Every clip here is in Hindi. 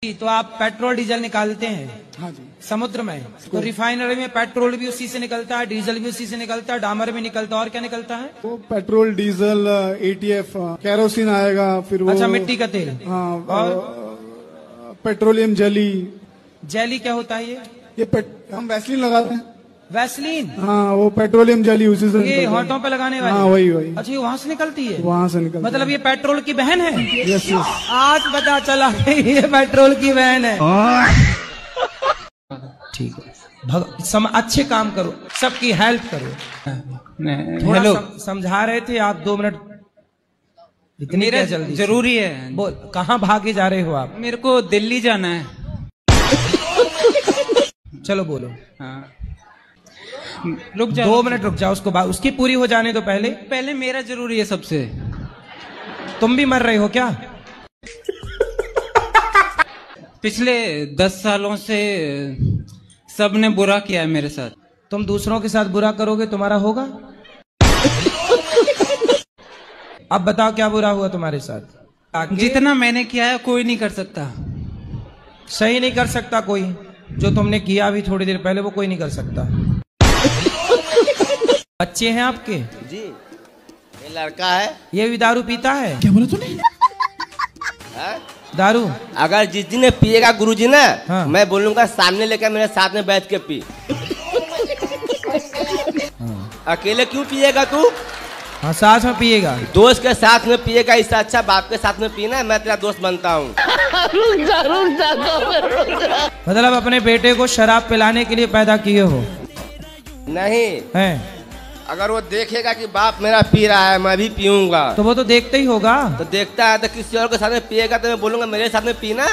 तो आप पेट्रोल डीजल निकालते हैं? हाँ जी। समुद्र में तो रिफाइनरी में पेट्रोल भी उसी से निकलता है, डीजल भी उसी से निकलता है, डामर भी निकलता है, और क्या निकलता है? तो पेट्रोल, डीजल, एटीएफ, केरोसिन आएगा, फिर वो अच्छा, मिट्टी का तेल। हाँ, और पेट्रोलियम जेली। जेली क्या होता है ये? हम वैसलीन लगाते हैं। वैसलीन? हाँ, वो पेट्रोलियम जेली उसी से ये होठों पे लगाने वाली? हाँ, वही। अच्छा, ये वहाँ से निकलती है? वहाँ से निकलती मतलब ये पेट्रोल की बहन है? यस। आज पता चला ये पेट्रोल की बहन है। ठीक है, अच्छे काम करो, सबकी हेल्प करो। थोड़ा समझा रहे थे आप, 2 मिनट इतनी क्या जल्दी? जरूरी है। बोल, कहाँ भागे जा रहे हो आप? मेरे को दिल्ली जाना है। चलो बोलो। हाँ, रुक जाओ। 2 मिनट रुक जाओ, उसकी पूरी हो जाने तो पहले मेरा जरूरी है सबसे। तुम भी मर रहे हो क्या? पिछले 10 सालों से सबने बुरा किया है मेरे साथ। तुम दूसरों के साथ बुरा करोगे, तुम्हारा होगा? अब बताओ क्या बुरा हुआ तुम्हारे साथ? जितना मैंने किया है कोई नहीं कर सकता। सही नहीं कर सकता कोई? जो तुमने किया अभी थोड़ी देर पहले वो कोई नहीं कर सकता। बच्चे हैं आपके? जी, ये लड़का है। ये भी दारू पीता है? क्या बोला तूने? दारू अगर जिस दिन पिएगा गुरुजी ना, हाँ। मैं बोलूंगा सामने लेकर मेरे साथ में बैठ के पी। हाँ। अकेले क्यों पिएगा तू? हाँ, साथ में पिएगा। दोस्त के साथ में पिएगा, इससे अच्छा बाप के साथ में पीना। मैं तेरा दोस्त बनता हूँ। मतलब अपने बेटे को शराब पिलाने के लिए पैदा किए हो? नहीं है। अगर वो देखेगा कि बाप मेरा पी रहा है, मैं भी पीऊंगा, तो वो तो देखते ही होगा। तो देखता है, तो किसी और के साथ में पिएगा तो मैं बोलूंगा मेरे साथ में पीना।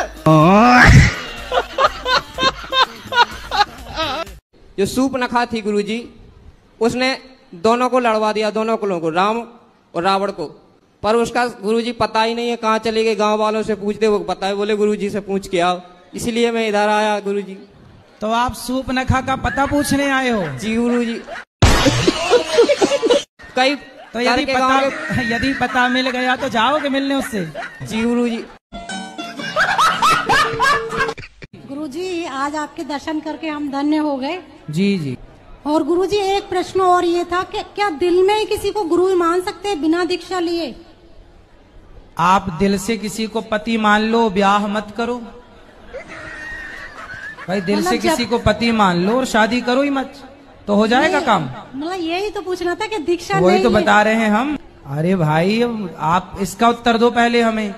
जो सूर्पनखा थी गुरुजी, उसने दोनों को लड़वा दिया, दोनों कुलों को, राम और रावण को। पर उसका गुरुजी पता ही नहीं है कहाँ चले गए। गांव वालों से पूछते, वो बताए, बोले गुरुजी से पूछ के आओ। इसलिए मैं इधर आया गुरुजी। तो आप सूर्पनखा का पता पूछने आए हो? जी गुरुजी। कई तो यदि पता मिल गया तो जाओगे मिलने उससे? जी गुरुजी। गुरुजी, आज आपके दर्शन करके हम धन्य हो गए। जी जी। और गुरुजी, एक प्रश्न और ये था कि क्या दिल में ही किसी को गुरु मान सकते हैं बिना दीक्षा लिए? आप दिल से किसी को पति मान लो, ब्याह मत करो भाई। दिल से किसी को पति मान लो और शादी करो ही मत, तो हो जाएगा काम। मतलब यही तो पूछना था कि दीक्षा वही नहीं तो बता रहे हैं हम। अरे भाई, आप इसका उत्तर दो पहले हमें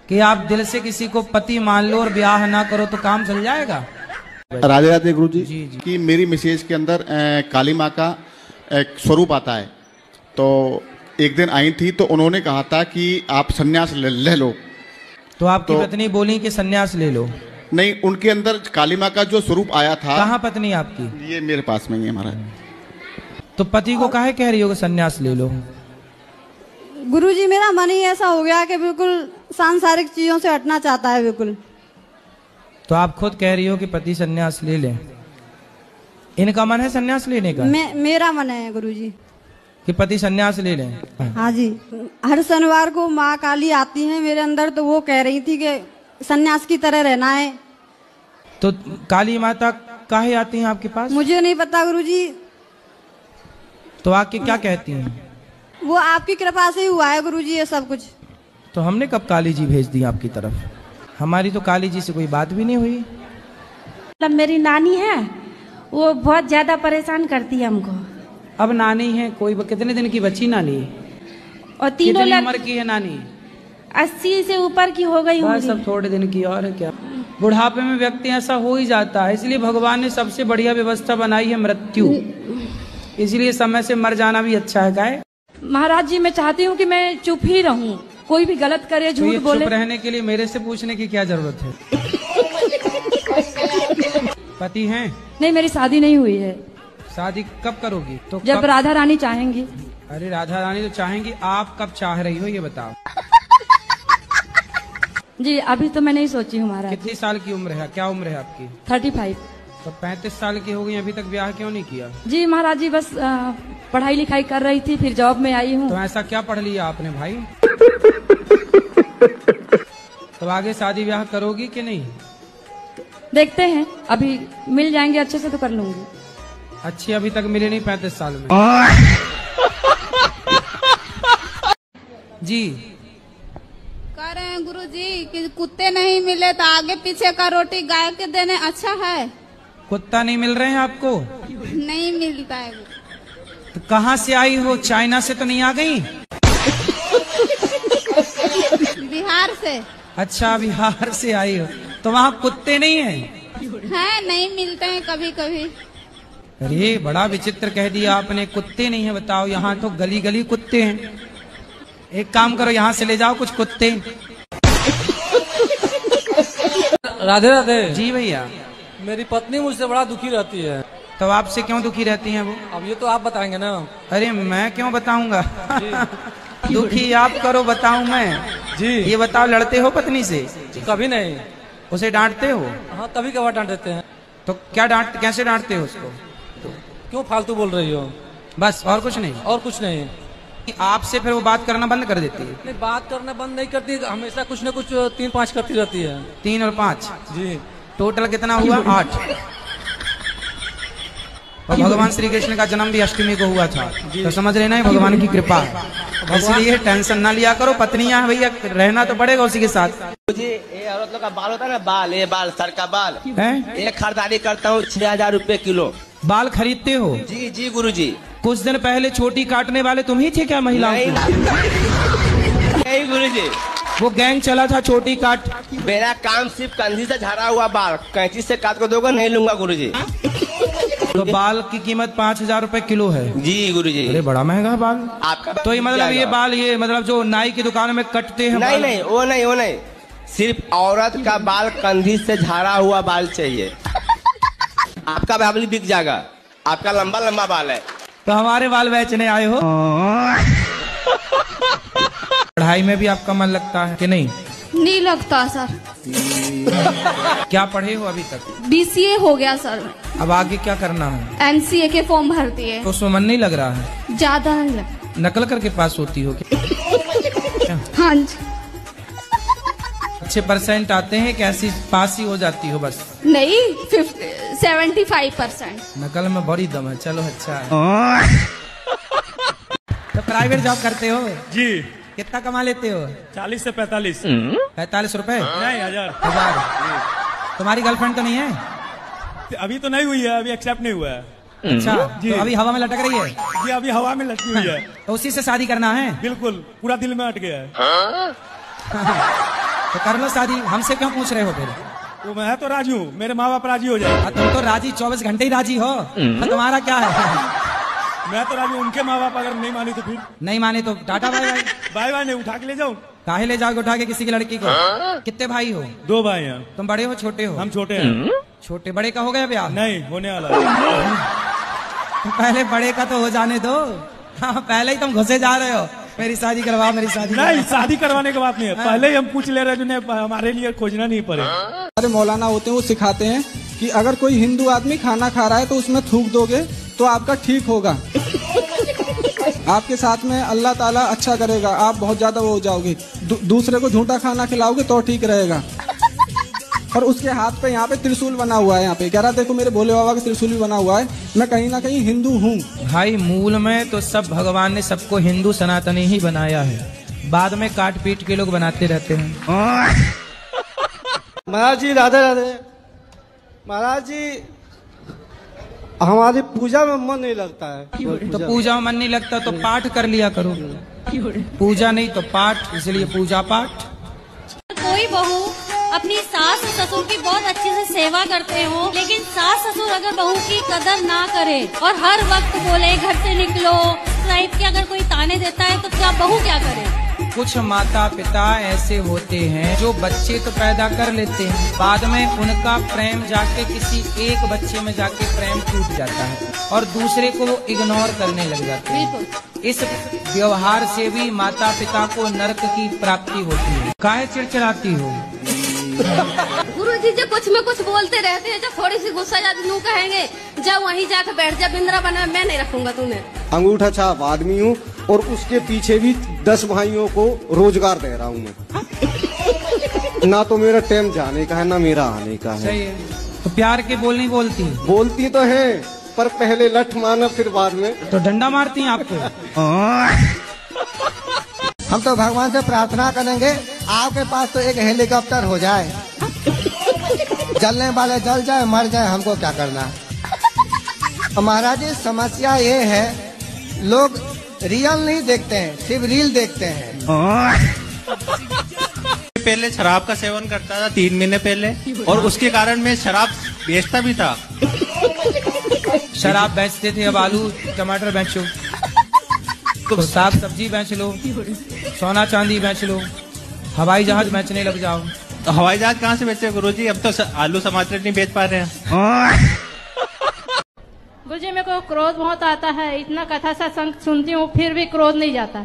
कि आप दिल से किसी को पति मान लो और ब्याह ना करो तो काम चल जाएगा। राधे राधे गुरुजी। जी जी। कि मेरी मिसेज के अंदर काली माँ का एक स्वरूप आता है। तो एक दिन आई थी तो उन्होंने कहा था कि आप सन्यास ले लो। तो आपकी पत्नी बोली कि सन्यास ले लो? नहीं, उनके अंदर काली माँ का जो स्वरूप आया था। कहाँ पत्नी आपकी? ये मेरे पास में ही है हमारा। तो पति को काहे कह रही हो कि सन्यास ले लो? गुरुजी, मेरा मन ही ऐसा हो गया कि बिल्कुल सांसारिक चीजों से हटना चाहता है बिल्कुल। तो आप खुद कह रही हो कि पति सन्यास ले लें? इनका मन है सन्यास लेने का? मेरा मन है गुरुजी कि पति सन्यास ले लें। हाँ जी। हर शनिवार को माँ काली आती है मेरे अंदर, तो वो कह रही थी कि सन्यास की तरह रहना है। तो काली माता काहे आती हैं आपके पास? मुझे नहीं पता गुरुजी। तो आके क्या कहती हैं? वो आपकी कृपा से ही हुआ है गुरुजी ये सब कुछ। तो हमने कब काली जी भेज दी आपकी तरफ? हमारी तो काली जी से कोई बात भी नहीं हुई। मतलब मेरी नानी है, वो बहुत ज्यादा परेशान करती है हमको। अब नानी है कोई? कितने दिन की बच्ची नानी है? और तीनों उम्र की है नानी? 80 से ऊपर की हो गई होंगी। सब थोड़े दिन की और है क्या। बुढ़ापे में व्यक्ति ऐसा हो ही जाता है, इसलिए भगवान ने सबसे बढ़िया व्यवस्था बनाई है मृत्यु। इसलिए समय से मर जाना भी अच्छा है। क्या महाराज जी, मैं चाहती हूँ कि मैं चुप ही रहूं, कोई भी गलत करे, झूठ तो बोले। चुप रहने के लिए मेरे से पूछने की क्या जरूरत है? पति हैं? नहीं, मेरी शादी नहीं हुई है। शादी कब करोगी? तो जब राधा रानी चाहेंगी। अरे राधा रानी तो चाहेंगी, आप कब चाह रही हो ये बताओ? जी अभी तो मैं नहीं सोची हूँ महाराज। कितनी साल की उम्र है? क्या उम्र है आपकी? 35। तो 35 साल की हो गई, अभी तक ब्याह क्यों नहीं किया? जी महाराज जी, बस पढ़ाई लिखाई कर रही थी, फिर जॉब में आई हूँ। तो ऐसा क्या पढ़ लिया आपने भाई? तो आगे शादी ब्याह करोगी कि नहीं? देखते हैं, अभी मिल जाएंगे अच्छे से तो कर लूंगी। अच्छी अभी तक मिले नहीं 35 साल में। जी कह रहे हैं गुरुजी कि कुत्ते नहीं मिले तो आगे पीछे का रोटी गाय के देने अच्छा है। कुत्ता नहीं मिल रहे हैं आपको? नहीं मिलता है। तो कहाँ से आई हो? चाइना से तो नहीं आ गई? बिहार से। अच्छा, बिहार से आई हो तो वहाँ कुत्ते नहीं है? है, नहीं मिलते हैं कभी कभी। अरे बड़ा विचित्र कह दिया आपने, कुत्ते नहीं है। बताओ, यहाँ तो गली गली कुत्ते हैं। एक काम करो, यहाँ से ले जाओ कुछ कुत्ते। राधे राधे। जी भैया। मेरी पत्नी मुझसे बड़ा दुखी रहती है। तो आपसे क्यों दुखी रहती हैं वो? अब ये तो आप बताएंगे ना। अरे मैं क्यों बताऊंगा? दुखी आप करो, बताऊं मैं? जी। ये बताओ, लड़ते हो पत्नी से? कभी नहीं। उसे डांटते हो? हाँ, कभी कभार डांट देते हैं। तो क्या कैसे डांटते हो उसको? क्यों फालतू बोल रही हो? बस, और कुछ नहीं? और कुछ नहीं। आपसे फिर वो बात करना बंद कर देती है? नहीं, बात करना बंद नहीं करती, हमेशा कुछ न कुछ 3-5 करती रहती है। 3 और 5? जी। टोटल कितना हुआ? 8। और भगवान श्री कृष्ण का जन्म भी अष्टमी को हुआ था, तो समझ लेना है भगवान की कृपा है। इसलिए टेंशन ना लिया करो। पत्नियां भैया, रहना तो पड़ेगा उसी के साथ। मुझे ये औरत लोग का बाल होता है ना, बाल, ये बाल, सर का बाल है, एक खरीदारी करता हूँ 6000 रुपए किलो। बाल खरीदते हो? जी जी गुरुजी। कुछ दिन पहले छोटी काटने वाले तुम ही थे क्या महिलाओं की? नहीं गुरुजी, वो गैंग चला था छोटी काट। मेरा काम सिर्फ कंधी से झड़ा हुआ बाल कैंची से काट को दोगे, नहीं लूंगा गुरुजी। तो बाल की कीमत 5000 रुपए किलो है? जी गुरुजी। अरे बड़ा महंगा बाल आपका। तो ये मतलब ये बाल, ये मतलब जो नाई की दुकानों में कटते हैं? नहीं नहीं, वो नहीं, सिर्फ औरत का बाल कंधी से झाड़ा हुआ बाल चाहिए। आपका बाल बिक जाएगा, आपका लंबा लंबा बाल है। तो हमारे बाल बेचने आए हो? पढ़ाई में भी आपका मन लगता है कि नहीं? नहीं लगता सर। क्या पढ़े हो अभी तक? BCA हो गया सर। अब आगे क्या करना है? MCA के फॉर्म भरती है। तो उसमें मन नहीं लग रहा है? ज्यादा नहीं लगता। नकल करके पास होती हो क्या? हाँ जी। अच्छे परसेंट आते हैं कि ऐसी पास ही हो जाती हो बस? नहीं, 75%। नकल में बड़ी दम है। चलो अच्छा है। तो प्राइवेट जॉब करते हो? जी। कितना कमा लेते हो? 40 से 45। 45 रुपए? नहीं, 1000। तुम्हारी गर्लफ्रेंड तो नहीं है? अभी तो नहीं हुई है, अभी एक्सेप्ट नहीं हुआ है। अच्छा, जी। तो अभी हवा में लटक रही है? जी, अभी हवा में लटकी हुई है। तो उसी से शादी करना है? बिल्कुल, पूरा दिल में अट गया है। तो कर लो शादी, हमसे क्यों पूछ रहे हो फिर? तो मैं तो राजी हूँ, मेरे माँ बाप राजी हो जाए। तुम तो राजी 24 घंटे ही राजी हो, तो तुम्हारा क्या है? मैं तो राजी हूँ, उनके माँ बाप अगर नहीं मानी तो फिर? नहीं माने तो tata bye bye. Bye bye नहीं, उठा के ले जाऊँ। काहे ले जाओगे उठा के किसी की लड़की को? कितने भाई हो? 2 भाई हैं। तुम बड़े हो छोटे हो? हम छोटे हैं। छोटे, बड़े का हो गया ब्याह? नहीं, होने वाला है। तो पहले बड़े का तो हो जाने दो। हाँ, पहले ही तुम घुसे जा रहे हो, मेरी शादी करवाओ, मेरी शादी। नहीं, शादी करवाने की बात नहीं है, पहले ही हम पूछ ले रहे जिन्हें हमारे लिए खोजना नहीं पड़े। हमारे मौलाना होते हैं, वो सिखाते हैं कि अगर कोई हिंदू आदमी खाना खा रहा है तो उसमें थूक दोगे तो आपका ठीक होगा, आपके साथ में अल्लाह ताला अच्छा करेगा, आप बहुत ज्यादा वो हो जाओगे। दूसरे को झूठा खाना खिलाओगे तो ठीक रहेगा। और उसके हाथ पे यहाँ पे त्रिशूल बना हुआ है, यहाँ पे कह रहा देखो मेरे भोले बाबा का त्रिशूल भी बना हुआ है, मैं कहीं ना कहीं हिंदू हूँ। भाई मूल में तो सब भगवान ने सबको हिंदू सनातनी ही बनाया है, बाद में काट पीट के लोग बनाते रहते हैं। महाराज जी राधे राधे। महाराज जी, हमारी पूजा में मन नहीं लगता है। तो पूजा में मन नहीं लगता तो पाठ कर लिया करो, पूजा नहीं तो पाठ, इसलिए पूजा पाठ। कोई बहू अपनी सास और ससुर की बहुत अच्छे से सेवा करते हो, लेकिन सास ससुर अगर बहू की कदर ना करे और हर वक्त बोले घर से निकलो टाइप के अगर कोई ताने देता है, तो क्या बहू क्या करे? कुछ माता पिता ऐसे होते हैं जो बच्चे तो पैदा कर लेते हैं, बाद में उनका प्रेम जाके किसी एक बच्चे में जाके प्रेम टूट जाता है और दूसरे को वो इग्नोर करने लग जाते हैं। इस व्यवहार से भी माता पिता को नरक की प्राप्ति होती है। काहे चिड़चिड़ाती हो? गुरुजी जी कुछ में कुछ बोलते रहते हैं, जब थोड़ी सी गुस्सा जाती नू कहेंगे जब वहीं जाकर बैठ जा, बिंद्रा बना मैं नहीं रखूंगा तुम्हें। अंगूठा छाप आदमी हूँ और उसके पीछे भी 10 भाइयों को रोजगार दे रहा हूँ मैं। ना तो मेरा टाइम जाने का है ना मेरा आने का है। सही है। तो प्यार के बोल नहीं बोलती? बोलती तो है, पर पहले लठ मारना फिर बाद में। तो डंडा मारती हैं आपको? हम तो भगवान से प्रार्थना करेंगे आपके पास तो एक हेलीकॉप्टर हो जाए, जलने वाले जल जाए मर जाए, हमको क्या करना। महाराज जी समस्या ये है, लोग रियल नहीं देखते हैं, सिर्फ रील देखते हैं। पहले शराब का सेवन करता था 3 महीने पहले, और उसके कारण मैं शराब बेचता भी था। शराब बेचते थे, अब आलू टमाटर बेचो, तो साग सब्जी बेच लो, सोना चांदी बेच लो, हवाई जहाज बेचने लग जाओ। तो हवाई जहाज कहाँ से बेचे गुरुजी? अब तो आलू टमाटर नहीं बेच पा रहे हैं। गुरुजी मेरे को क्रोध बहुत आता है, इतना कथा सत्संग सुनती हूँ फिर भी क्रोध नहीं जाता।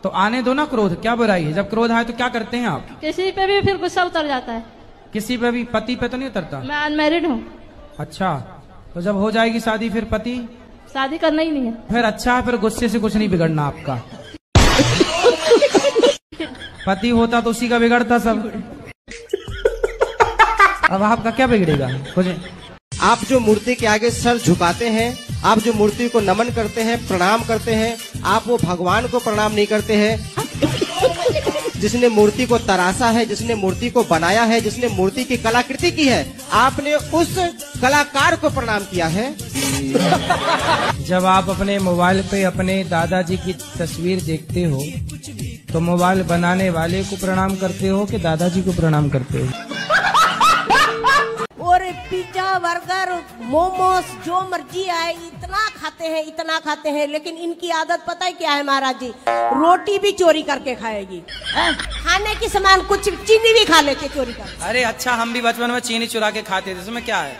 तो आने दो ना क्रोध, क्या बुराई है? जब क्रोध आए तो क्या करते हैं आप? किसी पे भी फिर गुस्सा उतर जाता है। किसी पे भी? पति पे तो नहीं उतरता? मैं अनमैरिड हूँ। अच्छा, तो जब हो जाएगी शादी फिर पति? शादी करना ही नहीं है। फिर अच्छा है, फिर गुस्से से कुछ नहीं बिगड़ना आपका। पति होता तो उसी का बिगड़ता सब। अब आपका क्या बिगड़ेगा? कुछ। आप जो मूर्ति के आगे सर झुकाते हैं, आप जो मूर्ति को नमन करते हैं, प्रणाम करते हैं, आप वो भगवान को प्रणाम नहीं करते हैं जिसने मूर्ति को तराशा है, जिसने मूर्ति को बनाया है, जिसने मूर्ति की कलाकृति की है। आपने उस कलाकार को प्रणाम किया है। जब आप अपने मोबाइल पे अपने दादाजी की तस्वीर देखते हो तो मोबाइल बनाने वाले को प्रणाम करते हो कि दादाजी को प्रणाम करते हो? और पिज्जा बर्गर मोमोस जो मर्जी आए इतना खाते हैं, लेकिन इनकी आदत पता है क्या है महाराज जी? रोटी भी चोरी करके खाएगी, खाने की सामान कुछ चीनी भी खा लेके चोरी कर। अरे अच्छा, हम भी बचपन में चीनी चुरा के खाते थे, इसमें क्या है?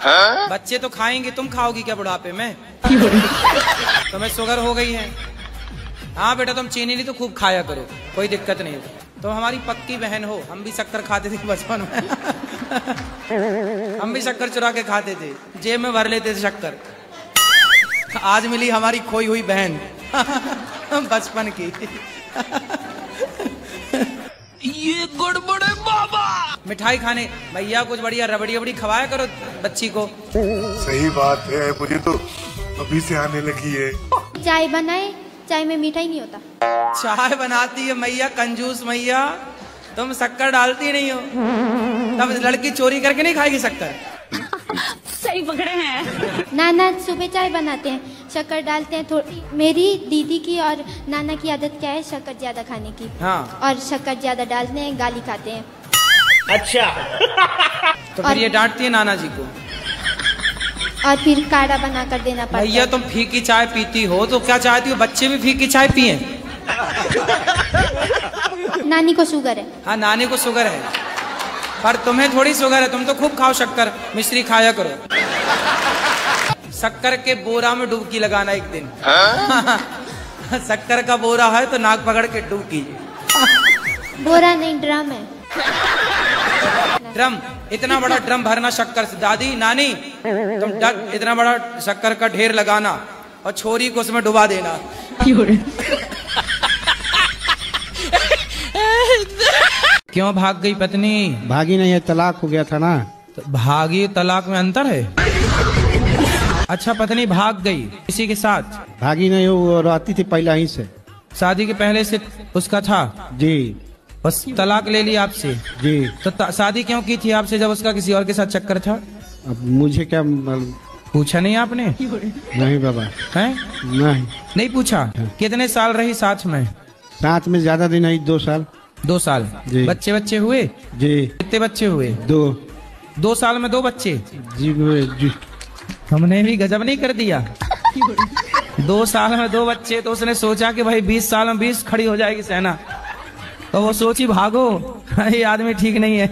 बच्चे तो खाएंगे, तुम खाओगी क्या बुढ़ापे में? तुम्हें शुगर हो गई है? हाँ बेटा, तुम चीनी नहीं तो खूब खाया करो, कोई दिक्कत नहीं। तो हमारी पक्की बहन हो, हम भी शक्कर खाते थे बचपन में। हम भी शक्कर चुरा के खाते थे, जेब में भर लेते थे शक्कर। आज मिली हमारी खोई हुई बहन बचपन की। ये गड़बड़ है बाबा। मिठाई खाने भैया कुछ बढ़िया रबड़ी रबड़ी खवाया करो बच्ची को। सही बात है, मुझे तो अभी से आने लगी है। चाय बनाए, चाय में मीठा ही नहीं होता। चाय बनाती है मैया, कंजूस मैया, तुम शक्कर डालती नहीं हो, तब लड़की चोरी करके नहीं खाएगी शक्कर। सही पकड़े हैं। नाना सुबह चाय बनाते हैं, शक्कर डालते हैं थोड़ी। मेरी दीदी की और नाना की आदत क्या है? शक्कर ज्यादा खाने की। हाँ। और शक्कर ज्यादा डालते हैं, गाली खाते हैं। अच्छा। तो फिर ये डांटती है नाना जी को, और फिर काढ़ा बना कर देना पड़ता है। भैया तुम फीकी चाय पीती हो तो क्या चाहती हो बच्चे भी फीकी चाय पिए? नानी को शुगर है। हाँ, नानी को शुगर है, पर तुम्हें थोड़ी शुगर है, तुम तो खूब खाओ शक्कर, मिश्री खाया करो। शक्कर के बोरा में डुबकी लगाना एक दिन। शक्कर का बोरा है तो नाक पकड़ के डुबकी। बोरा नहीं, ड्रम है। ड्रम? इतना बड़ा ड्रम भरना शक्कर से? दादी नानी तुम इतना बड़ा शक्कर का ढेर लगाना और छोरी को उसमें डुबा देना। क्यों भाग गई पत्नी? भागी नहीं है, तलाक हो गया था ना। तो भागी तलाक में अंतर है? अच्छा, पत्नी भाग गई किसी के साथ? भागी नहीं, वो रहती थी पहले ही से, शादी के पहले से उसका था जी। बस तलाक ले ली आपसे जी। तो शादी क्यों की थी आपसे जब उसका किसी और के साथ चक्कर था? अब मुझे क्या पूछा नहीं आपने? नहीं बाबा। हैं? नहीं पूछा। कितने साल रही साथ में? साथ में ज्यादा दिन नहीं, 2 साल। 2 साल जी। बच्चे हुए? जी। कितने बच्चे हुए? 2। 2 साल में 2 बच्चे? जी। हमने भी गजब नहीं कर दिया। 2 साल में 2 बच्चे, तो उसने सोचा कि भाई 20 साल में 20 खड़ी हो जाएगी सेना, तो वो सोची भागो, ये आदमी ठीक नहीं है।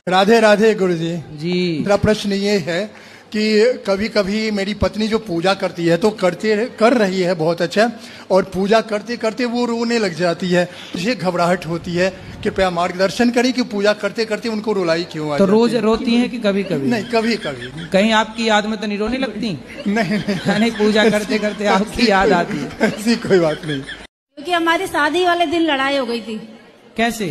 राधे राधे गुरुजी जी। मेरा प्रश्न ये है कि कभी कभी मेरी पत्नी जो पूजा करती है तो कर रही है बहुत अच्छा, और पूजा करते करते वो रोने लग जाती है, मुझे घबराहट होती है। कृपया मार्गदर्शन करें कि पूजा करते करते उनको रुलाई क्यों आ तो जाती रोज है? रोती हैं कि कभी कभी? नहीं, कभी कभी। कहीं आपकी याद में तो नहीं रोने लगती? नहीं, पूजा करते करते आपकी याद आती है? ऐसी कोई बात नहीं। क्योंकि हमारी शादी वाले दिन लड़ाई हो गई थी, कैसे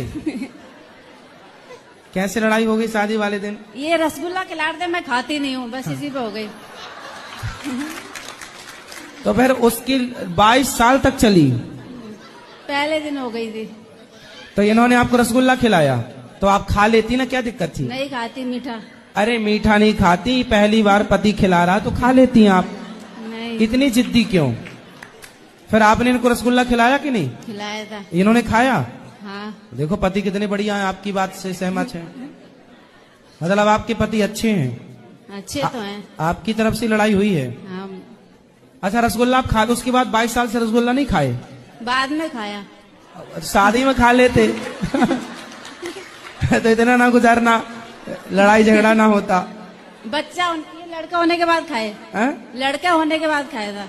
कैसे लड़ाई हो गई शादी वाले दिन? ये रसगुल्ला खिला दे, मैं खाती नहीं हूँ, बस इसी पे हो गई। तो फिर उसकी 22 साल तक चली। पहले दिन हो गई थी। तो इन्होंने आपको रसगुल्ला खिलाया तो आप खा लेती ना, क्या दिक्कत थी? नहीं खाती मीठा। अरे मीठा नहीं खाती, पहली बार पति खिला रहा तो खा लेती आप। नहीं। इतनी जिद्दी क्यों? फिर आपने इनको रसगुल्ला खिलाया कि नहीं? खिलाया था। इन्होंने खाया? हाँ। देखो पति कितने बढ़िया हैं, आपकी बात से सहमत है। मतलब आपके पति अच्छे हैं? अच्छे तो हैं। आपकी तरफ से लड़ाई हुई है? हाँ। अच्छा रसगुल्ला आप खा, उसके बाद 22 साल से रसगुल्ला नहीं खाए? बाद में खाया। शादी में खा लेते तो इतना ना गुजारना, लड़ाई झगड़ा ना होता। बच्चा ये लड़का होने के बाद खाए। लड़का होने के बाद खाया था।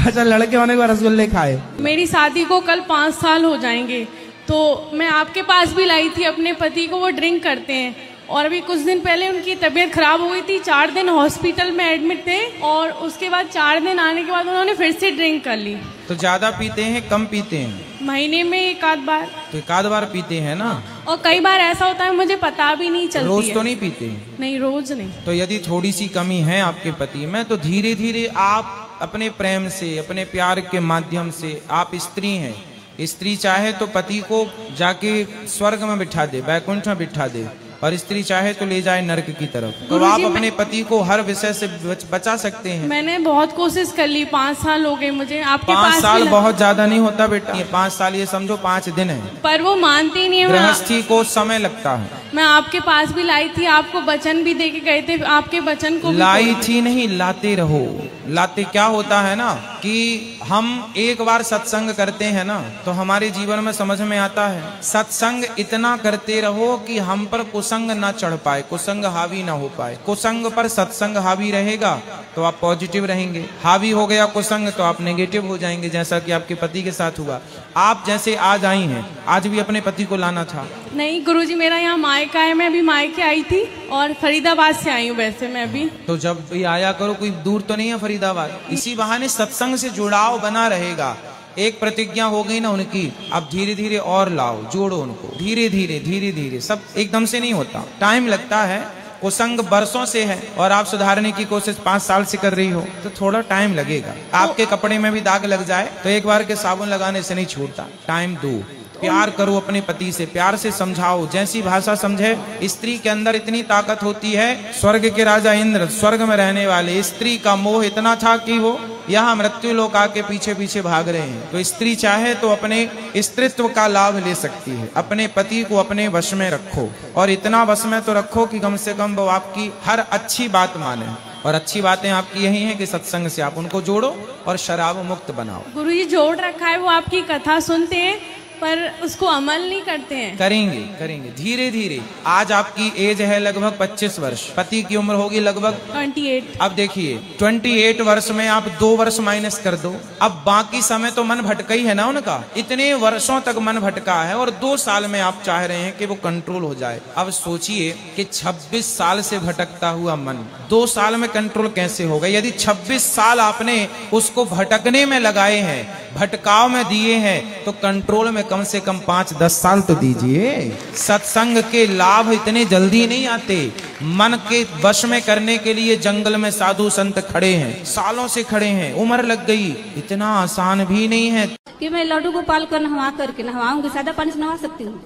अच्छा लड़के होने के बाद रसगुल्ले खाए। मेरी शादी को कल 5 साल हो जाएंगे, तो मैं आपके पास भी लाई थी अपने पति को, वो ड्रिंक करते हैं और अभी कुछ दिन पहले उनकी तबीयत खराब हो गई थी, 4 दिन हॉस्पिटल में एडमिट थे और उसके बाद 4 दिन आने के बाद उन्होंने फिर से ड्रिंक कर ली। तो ज्यादा पीते हैं कम पीते हैं? महीने में 1 आध बार। तो 1 आध बार पीते हैं ना? और कई बार ऐसा होता है मुझे पता भी नहीं चलती। रोज तो नहीं पीते? नहीं रोज नहीं। तो यदि थोड़ी सी कमी है आपके पति में तो धीरे धीरे आप अपने प्रेम से, अपने प्यार के माध्यम से, आप स्त्री हैं, स्त्री चाहे तो पति को जाके स्वर्ग में बिठा दे, वैकुंठ में बिठा दे, और स्त्री चाहे तो ले जाए नरक की तरफ। तो आप अपने पति को हर विषय से बचा सकते हैं। मैंने बहुत कोशिश कर ली, 5 साल हो गए मुझे आपके 5 साल बहुत ज्यादा नहीं होता बेटा, 5 साल ये समझो 5 दिन है। पर वो मानती नहीं है। गृहस्थी को समय लगता है। मैं आपके पास भी लाई थी, आपको वचन भी दे के गए थे, आपके वचन को लाई थी नहीं, लाते रहो। लाते क्या होता है ना कि हम एक बार सत्संग करते हैं ना तो हमारे जीवन में समझ में आता है, सत्संग इतना करते रहो कि हम पर कुसंग ना चढ़ पाए, कुसंग हावी ना हो पाए। कुसंग पर सत्संग हावी रहेगा तो आप पॉजिटिव रहेंगे, हावी हो गया कुसंग तो आप नेगेटिव हो जाएंगे, जैसा कि आपके पति के साथ हुआ। आप जैसे आज आई हैं, आज भी अपने पति को लाना था। नहीं गुरुजी, मेरा यहाँ मायका है, मैं अभी मायके आई थी और फरीदाबाद से आई हूँ वैसे मैं अभी। तो जब भी आया करो, कोई दूर तो नहीं है फरीदाबाद, इसी बहाने सत्संग से जुड़ाव बना रहेगा। एक प्रतिज्ञा हो गई ना उनकी, अब धीरे धीरे और लाओ, जोड़ो उनको, धीरे धीरे धीरे धीरे, सब एकदम से नहीं होता, टाइम लगता है। कुसंग बरसों से है और आप सुधारने की कोशिश 5 साल से कर रही हो तो थोड़ा टाइम लगेगा। आपके कपड़े में भी दाग लग जाए तो एक बार के साबुन लगाने से नहीं छूटता, टाइम दो। प्यार करो अपने पति से, प्यार से समझाओ, जैसी भाषा समझे। स्त्री के अंदर इतनी ताकत होती है, स्वर्ग के राजा इंद्र, स्वर्ग में रहने वाले, स्त्री का मोह इतना था कि वो यहाँ मृत्यु लोक आके पीछे पीछे भाग रहे हैं। तो स्त्री चाहे तो अपने स्त्रीत्व का लाभ ले सकती है। अपने पति को अपने वश में रखो, और इतना वश में तो रखो कि कम से कम वो आपकी हर अच्छी बात माने। और अच्छी बातें आपकी यही हैं कि सत्संग से आप उनको जोड़ो और शराब मुक्त बनाओ। गुरुजी जोड़ रखा है, वो आपकी कथा सुनते हैं पर उसको अमल नहीं करते हैं। करेंगे करेंगे धीरे धीरे। आज आपकी एज है लगभग 25 वर्ष, पति की उम्र होगी लगभग 28। अब देखिए 28 वर्ष में आप 2 वर्ष माइनस कर दो, अब बाकी समय तो मन भटका ही है ना उनका। इतने वर्षों तक मन भटका है और 2 साल में आप चाह रहे हैं कि वो कंट्रोल हो जाए। अब सोचिए कि 26 साल से भटकता हुआ मन 2 साल में कंट्रोल कैसे होगा? यदि 26 साल आपने उसको भटकने में लगाए हैं, भटकाव में दिए हैं, तो कंट्रोल में कम से कम 5-10 साल तो दीजिए। सत्संग के लाभ इतने जल्दी नहीं आते। मन के वश में करने के लिए जंगल में साधु संत खड़े हैं, सालों से खड़े हैं, उम्र लग गई, इतना आसान भी नहीं है कि मैं लड्डू गोपाल को नहवा करके नहवाऊंगी। सादा पानी से नहवा सकती हूँ?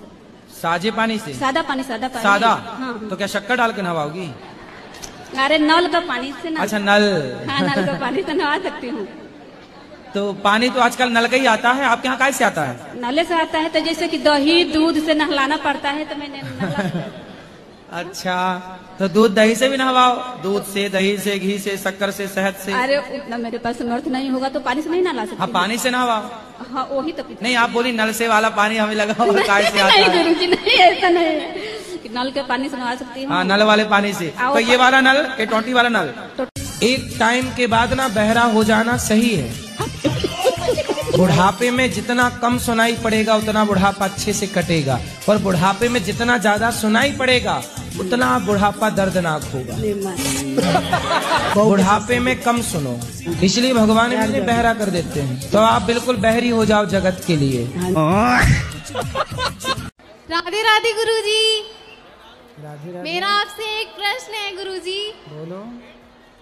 साजे पानी से? सादा पानी। सादा? हाँ। तो क्या शक्कर डाल के नहवाओगी? अरे नल का पानी से ना। अच्छा नल। हाँ नल का पानी से नहवा सकती हूँ। तो पानी तो आजकल नल का ही आता है, आपके यहाँ कैसे आता है? नले से आता है, तो जैसे कि दही दूध से नहलाना पड़ता है तो मैंने अच्छा, तो दूध दही से भी नहवाओ, दूध से, दही से, घी से, शक्कर से, शहद से। अरे उतना मेरे पास समर्थ नहीं होगा तो पानी से नहीं नहला सकती। हाँ पानी से नहवाओ। हाँ वही तो। नहीं आप बोली नल से वाला पानी हमें लगा और काय से आता है? नहीं गुरुजी नहीं, ऐसा नहीं, नल के पानी से नहवा सकती हूँ। हाँ नल वाले पानी से। तो ये वाला नल के टोटी वाला नल? एक टाइम के बाद ना बहरा हो जाना सही है। बुढ़ापे में जितना कम सुनाई पड़ेगा उतना बुढ़ापा अच्छे से कटेगा, और बुढ़ापे में जितना ज्यादा सुनाई पड़ेगा उतना बुढ़ापा दर्दनाक होगा। बुढ़ापे में कम सुनो, इसलिए भगवान इन्हें बहरा कर देते हैं। तो आप बिल्कुल बहरी हो जाओ जगत के लिए। राधे राधे गुरुजी। राधे राधे। मेरा आपसे एक प्रश्न है गुरुजी। बोलो।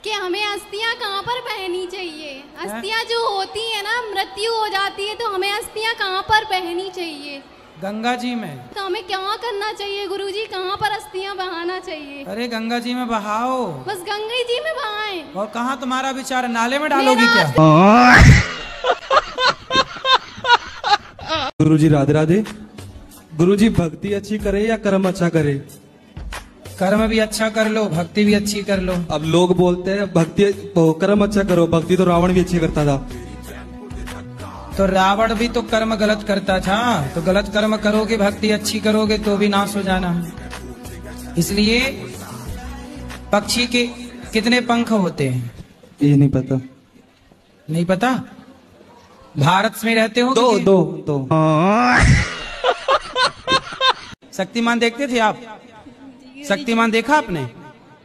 कि हमें अस्थियां कहाँ पर पहननी चाहिए? अस्थियां जो होती है ना, मृत्यु हो जाती है, तो हमें अस्थियां कहाँ पर पहननी चाहिए? गंगा जी में। तो हमें क्या करना चाहिए गुरुजी? कहाँ पर अस्थियां बहाना चाहिए? अरे गंगा जी में बहाओ। बस गंगा जी में बहाएं। और कहाँ तुम्हारा विचार, नाले में डालोगी क्या? गुरुजी राधे राधे। गुरुजी भक्ति अच्छी करे या कर्म अच्छा करे? कर्म भी अच्छा कर लो, भक्ति भी अच्छी कर लो। अब लोग बोलते हैं भक्ति कर्म अच्छा करो, भक्ति तो रावण भी अच्छी करता था। तो रावण भी तो कर्म गलत करता था, तो गलत कर्म करोगे, भक्ति अच्छी करोगे तो भी नाश हो जाना। इसलिए पक्षी के कितने पंख होते हैं? ये नहीं पता। नहीं पता? भारत में रहते हो? दो। शक्तिमान देखते थे आप? शक्तिमान देखा आपने?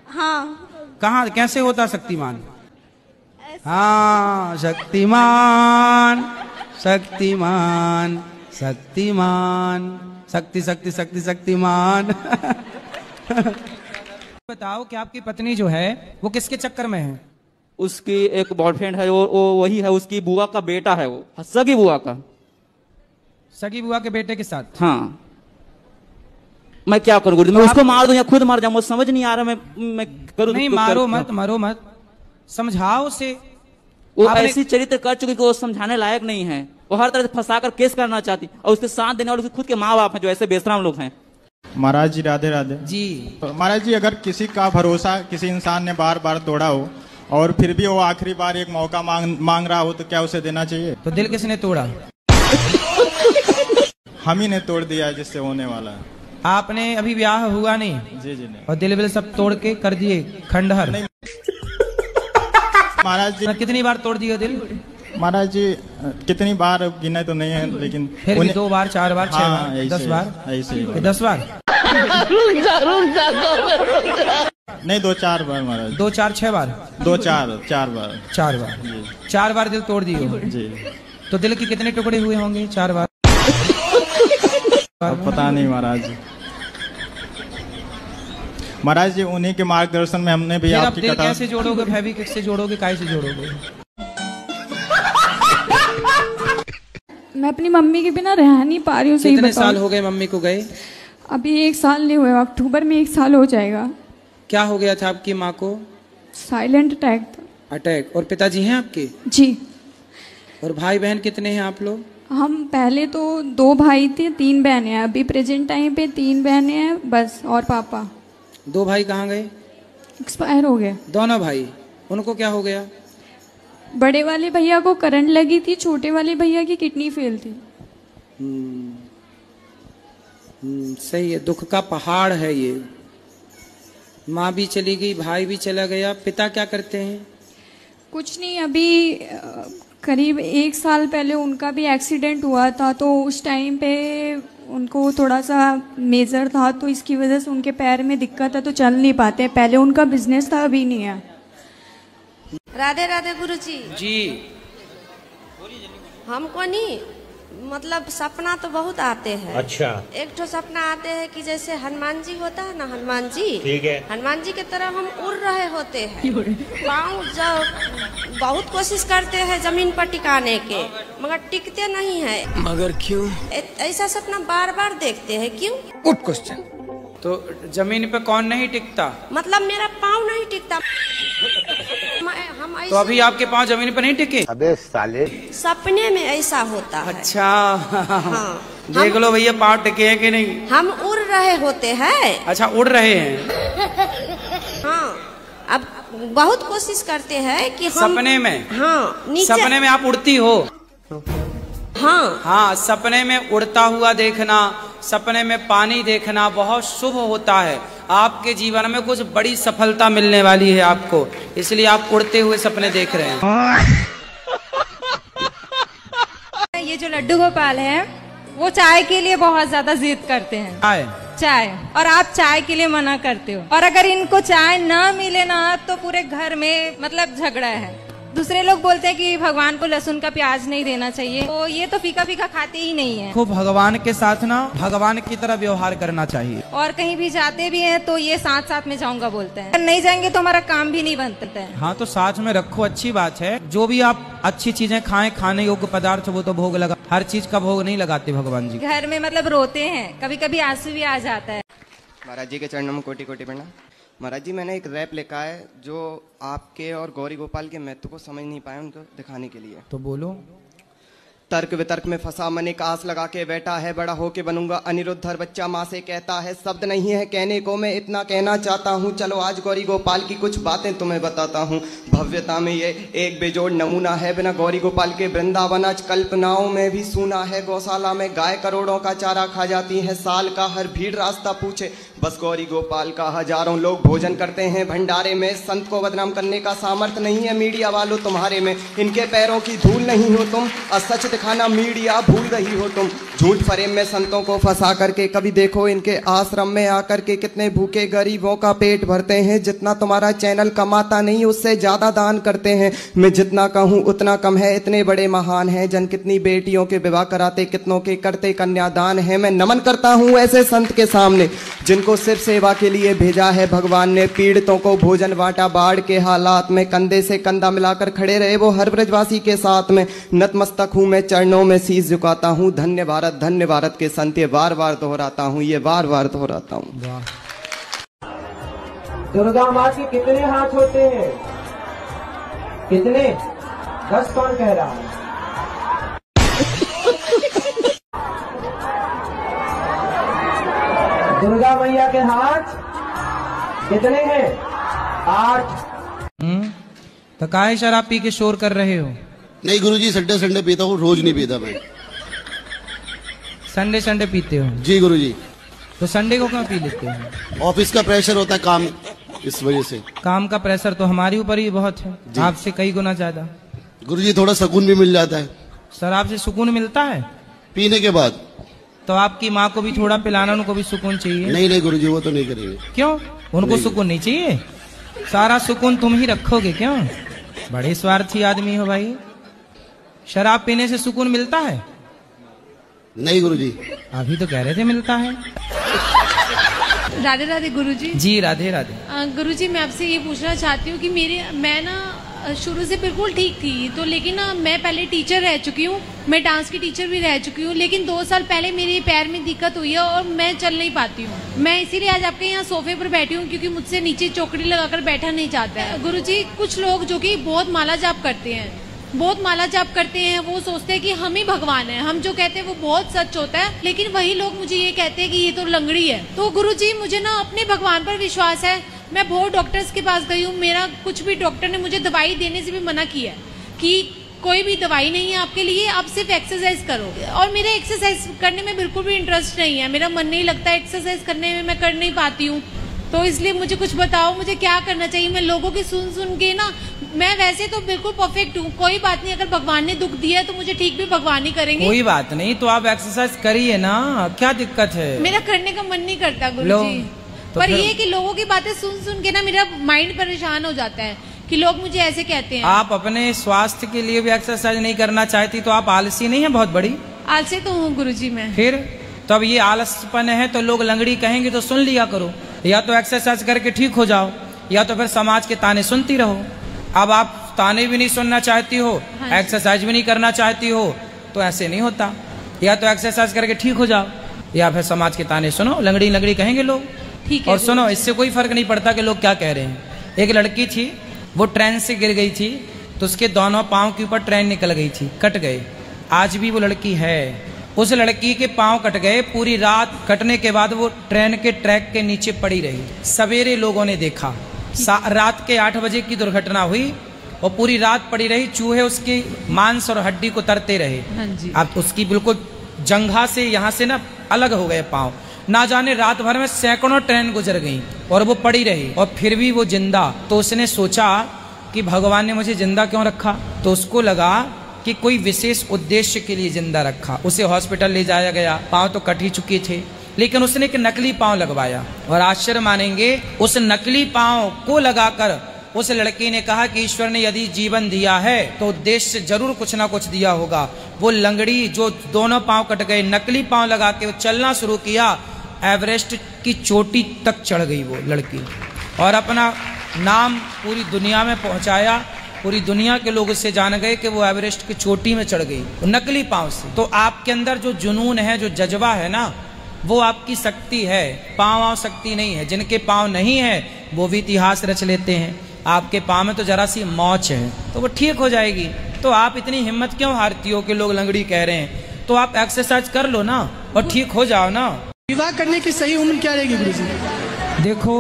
हाँ। कहाँ, कैसे होता शक्तिमान? हाँ, शक्तिमान शक्तिमान शक्तिमान शक्ति शक्ति शक्ति शक्तिमान। बताओ कि आपकी पत्नी जो है वो किसके चक्कर में है? उसकी एक बॉयफ्रेंड है, वो वही है, उसकी बुआ का बेटा है, वो सगी बुआ का। सगी बुआ के बेटे के साथ? हाँ। मैं क्या करूँ गुरुजी? मैं उसको मार दूं या खुद मार जाऊं, मुझे समझ नहीं आ रहा। मैं करूँ? नहीं, मारो मत, मारो मत, समझाओ उसे। वो ऐसी चरित्र कर चुकी कि वो समझाने लायक नहीं है। वो हर तरह से फंसाकर केस करना चाहती, और उसके साथ देने वाले खुद के माँ बाप हैं जो ऐसे बेशरम लोग हैं। महाराज जी राधे राधे जी। तो महाराज जी, अगर किसी का भरोसा किसी इंसान ने बार बार तोड़ा हो और फिर भी वो आखिरी बार एक मौका मांग रहा हो, तो क्या उसे देना चाहिए? तो दिल किसने तोड़ा? हम ही ने तोड़ दिया है जिससे होने वाला है। आपने अभी ब्याह हुआ नहीं? जी जी नहीं। और दिल विल सब तोड़ के कर दिए खंडहर? महाराज जी कितनी बार तोड़ दिए दिल? महाराज जी कितनी बार गिने तो नहीं है, लेकिन फिर भी 2 बार 4 बार 6 हाँ, बार 10 बार? ऐसे 10 बार नहीं, 2-4 बार महाराज। 2 4 6 बार? 4 बार। 4 बार। 4 बार दिल तोड़ दिए जी। तो दिल के कितने टुकड़े हुए होंगे 4 बार? पता नहीं महाराज जी। महाराज जी उन्हीं के मार्गदर्शन में हमने भी आपकी दिल कथा। कैसे जोड़ोगे? फेविक्विक से जोड़ोगे? काय से जोड़ोगे? मैं अपनी मम्मी के बिना रह नहीं पा रही हूँ। सही कितने साल हो गए मम्मी को गए? अभी 1 साल नहीं हुआ, अक्टूबर में 1 साल हो जाएगा। क्या हो गया था आपकी माँ को? साइलेंट अटैक था। अटैक। और पिताजी हैं आपके? जी। और भाई बहन कितने हैं आप लोग? हम पहले तो 2 भाई थे, 3 बहनें हैं। अभी प्रेजेंट टाइम पे 3 बहनें हैं बस, और पापा। 2 भाई कहाँ गए? एक्सपायर हो गए दोनों भाई। उनको क्या हो गया? बड़े वाले भैया को करंट लगी थी, छोटे वाले भैया की किडनी फेल थी। सही है, दुख का पहाड़ है ये। माँ भी चली गई, भाई भी चला गया। पिता क्या करते हैं? कुछ नहीं, अभी करीब 1 साल पहले उनका भी एक्सीडेंट हुआ था, तो उस टाइम पे उनको थोड़ा सा मेजर था, तो इसकी वजह से उनके पैर में दिक्कत है, तो चल नहीं पाते। पहले उनका बिजनेस था, अभी नहीं है। राधे राधे गुरुजी। जी। हमको नहीं, मतलब सपना तो बहुत आते हैं। अच्छा। एक तो सपना आते हैं कि जैसे हनुमान जी होता है ना, हनुमान जी। ठीक है। हनुमान जी की तरह हम उड़ रहे होते हैं। पाँव जब बहुत कोशिश करते हैं जमीन पर टिकाने के, मगर टिकते नहीं है। मगर क्यों? ऐसा सपना बार बार देखते हैं, क्यों? Good question. तो जमीन पे कौन नहीं टिकता? मतलब मेरा पाँव नहीं टिकता। हम तो अभी आपके पाँव जमीन पर नहीं टिके? अबे साले। सपने में ऐसा होता है। अच्छा। हाँ। देख लो भैया पाँव टिके हैं कि नहीं। हम उड़ रहे होते हैं। अच्छा, उड़ रहे हैं। हाँ, अब बहुत कोशिश करते हैं कि हम सपने में। हाँ, नीचे। सपने में आप उड़ती हो? हाँ। हाँ, सपने में उड़ता हुआ देखना, सपने में पानी देखना बहुत शुभ होता है। आपके जीवन में कुछ बड़ी सफलता मिलने वाली है आपको, इसलिए आप उड़ते हुए सपने देख रहे हैं। ये जो लड्डू गोपाल है वो चाय के लिए बहुत ज्यादा जिद करते हैं। चाय। और आप चाय के लिए मना करते हो, और अगर इनको चाय ना मिले ना तो पूरे घर में मतलब झगड़ा है। दूसरे लोग बोलते हैं कि भगवान को लहसुन का प्याज नहीं देना चाहिए, तो ये तो फीका फीका खाते ही नहीं है। को भगवान के साथ ना भगवान की तरह व्यवहार करना चाहिए। और कहीं भी जाते भी हैं तो ये साथ साथ में जाऊंगा बोलते हैं, अगर नहीं जाएंगे तो हमारा काम भी नहीं बनता है। हाँ तो साथ में रखो, अच्छी बात है। जो भी आप अच्छी चीजें खाएं, खाने योग्य पदार्थ वो तो भोग लगा, हर चीज का भोग नहीं लगाते भगवान जी। घर में मतलब रोते हैं, कभी कभी आंसू भी आ जाता है। महाराज जी के चरणों में कोटि कोटि प्रणाम। महाराज जी, मैंने एक रैप लिखा है जो आपके और गौरी गोपाल के महत्व को समझ नहीं पाए, उनको दिखाने के लिए। तो बोलो। तर्क वितर्क में फंसा मन एक आस लगा के बैठा है, बड़ा होके बनूंगा अनिरुद्ध। हर बच्चा माँ से कहता है, शब्द नहीं है कहने को, मैं इतना कहना चाहता हूँ। चलो आज गौरी गोपाल की कुछ बातें तुम्हें बताता हूँ। भव्यता में ये एक बेजोड़ नमूना है, बिना गौरी गोपाल के वृंदावन आज कल्पनाओं में भी सुना है। गौशाला में गाय करोड़ों का चारा खा जाती है, साल का हर भीड़ रास्ता पूछे, बस गौरी गोपाल का हजारों लोग भोजन करते हैं भंडारे में। संत को बदनाम करने का सामर्थ्य नहीं है मीडिया वालों तुम्हारे में, इनके पैरों की धूल नहीं हो तुम, असच दिखाना मीडिया भूल रही हो तुम। झूठ फरेब में संतों को फंसा करके कभी देखो इनके आश्रम में आकर के कितने भूखे गरीबों का पेट भरते हैं। जितना तुम्हारा चैनल कमाता नहीं उससे ज्यादा दान करते हैं। मैं जितना कहूँ उतना कम है, इतने बड़े महान हैं। जन कितनी बेटियों के विवाह कराते, कितनों के करते कन्यादान है। मैं नमन करता हूँ ऐसे संत के सामने जिनको सिर्फ सेवा के लिए भेजा है भगवान ने। पीड़ितों को भोजन बांटा, बाढ़ के हालात में कंधे से कंधा मिलाकर खड़े रहे वो हर ब्रजवासी के साथ में। नतमस्तक हूँ मैं, चरणों में शीश झुकाता हूँ। धन्य भारत के संत, ये बार बार दोहराता हूँ, ये बार बार दोहराता हूँ। दुर्गा माँ के कितने हाथ होते हैं? कितने? 10 कौन कह रहा है? दुर्गा मैया के हाथ कितने हैं? 8। तो काहे शराब पी के शोर कर रहे हो? नहीं गुरुजी, संडे पीता हूँ, रोज नहीं पीता मैं। संडे पीते हो? जी गुरुजी। तो संडे को क्यों पी लेते हो? ऑफिस का प्रेशर होता है, काम, इस वजह से। काम का प्रेशर तो हमारे ऊपर ही बहुत है, आपसे कई गुना ज्यादा। गुरुजी थोड़ा सुकून भी मिल जाता है। शराब से सुकून मिलता है? पीने के बाद। तो आपकी माँ को भी थोड़ा पिलाना, उनको भी सुकून चाहिए। नहीं गुरुजी, वो तो नहीं करेंगे। क्यों? उनको सुकून नहीं चाहिए? सारा सुकून तुम ही रखोगे क्यों? बड़े स्वार्थी आदमी हो भाई। शराब पीने से सुकून मिलता है? नहीं गुरुजी। अभी तो कह रहे थे मिलता है। राधे राधे गुरुजी। जी राधे राधे। गुरुजी, मैं आपसे ये पूछना चाहती हूँ कि मैं ना शुरू से बिल्कुल ठीक थी, तो लेकिन ना मैं पहले टीचर रह चुकी हूँ, मैं डांस की टीचर भी रह चुकी हूँ, लेकिन 2 साल पहले मेरे पैर में दिक्कत हुई है और मैं चल नहीं पाती हूँ। मैं इसीलिए आज आपके यहाँ सोफे पर बैठी हूँ, क्योंकि मुझसे नीचे चौकड़ी लगाकर बैठा नहीं जाता है। गुरुजी, कुछ लोग जो कि बहुत माला जाप करते हैं, वो सोचते हैं कि हम ही भगवान हैं। हम जो कहते हैं वो बहुत सच होता है, लेकिन वही लोग मुझे ये कहते हैं कि ये तो लंगड़ी है। तो गुरुजी, मुझे ना अपने भगवान पर विश्वास है। मैं बहुत डॉक्टर्स के पास गई हूँ, मेरा कुछ भी डॉक्टर ने मुझे दवाई देने से भी मना किया है कि कोई भी दवाई नहीं है आपके लिए, आप सिर्फ एक्सरसाइज करो। और मेरे एक्सरसाइज करने में बिल्कुल भी इंटरेस्ट नहीं है, मेरा मन नहीं लगता एक्सरसाइज करने में, मैं कर नहीं पाती हूँ। तो इसलिए मुझे कुछ बताओ, मुझे क्या करना चाहिए? मैं लोगों की सुन के ना, मैं वैसे तो बिल्कुल परफेक्ट हूँ, कोई बात नहीं, अगर भगवान ने दुख दिया है तो मुझे ठीक भी भगवान ही करेंगे। कोई बात नहीं, तो आप एक्सरसाइज करिए ना, क्या दिक्कत है? मेरा करने का मन नहीं करता गुरुजी, तो पर ये कि लोगों की बातें सुन के ना मेरा माइंड परेशान हो जाता है कि लोग मुझे ऐसे कहते हैं। आप अपने स्वास्थ्य के लिए भी एक्सरसाइज नहीं करना चाहती तो आप आलसी नहीं है बहुत बड़ी? आलसी तो हूँ गुरुजी मैं। फिर तो अब ये आलसपन है तो लोग लंगड़ी कहेंगे तो सुन लिया करो, या तो एक्सरसाइज करके ठीक हो जाओ, या तो फिर समाज के ताने सुनती रहो। अब आप ताने भी नहीं सुनना चाहती हो, एक्सरसाइज भी नहीं करना चाहती हो, तो ऐसे नहीं होता। या तो एक्सरसाइज करके ठीक हो जाओ, या फिर समाज के ताने सुनो, लंगड़ी कहेंगे लोग। ठीक है। और सुनो, इससे कोई फर्क नहीं पड़ता कि लोग क्या कह रहे हैं। एक लड़की थी, वो ट्रेन से गिर गई थी, तो उसके दोनों पाँव के ऊपर ट्रेन निकल गई थी, कट गए। आज भी वो लड़की है, उस लड़की के पांव कट गए, पूरी रात कटने के बाद वो ट्रेन के ट्रैक के नीचे पड़ी रही। सवेरे लोगों ने देखा, रात के 8 बजे की दुर्घटना हुई और पूरी रात पड़ी रही, चूहे उसके मांस और हड्डी को तरते रहे। हाँ जी। अब उसकी बिल्कुल जंघा से यहाँ से ना अलग हो गए पांव। ना जाने रात भर में सैकड़ों ट्रेन गुजर गई और वो पड़ी रही और फिर भी वो जिंदा। तो उसने सोचा कि भगवान ने मुझे जिंदा क्यों रखा, तो उसको लगा कि कोई विशेष उद्देश्य के लिए जिंदा रखा। उसे हॉस्पिटल ले जाया गया, पांव तो कट ही चुके थे, लेकिन उसने एक नकली पांव लगवाया और आश्चर्य मानेंगे, उस नकली पांव को लगाकर उस लड़की ने कहा कि ईश्वर ने यदि जीवन दिया है तो उद्देश्य से जरूर कुछ ना कुछ दिया होगा। वो लंगड़ी जो दोनों पांव कट गए, नकली पांव लगा के वो चलना शुरू किया, एवरेस्ट की चोटी तक चढ़ गई वो लड़की और अपना नाम पूरी दुनिया में पहुंचाया। पूरी दुनिया के लोग उससे जान गए कि वो एवरेस्ट की चोटी में चढ़ गई नकली पांव से। तो आपके अंदर जो जुनून है, जो जज्बा है ना, वो आपकी शक्ति है, पांव शक्ति नहीं है। जिनके पांव नहीं है वो भी इतिहास रच लेते हैं। आपके पांव में तो जरा सी मौच है तो वो ठीक हो जाएगी। तो आप इतनी हिम्मत क्यों हारती हो कि लोग लंगड़ी कह रहे हैं? तो आप एक्सरसाइज कर लो ना और ठीक हो जाओ ना। विवाह करने की सही उम्र क्या रहेगी गुरुजी? देखो,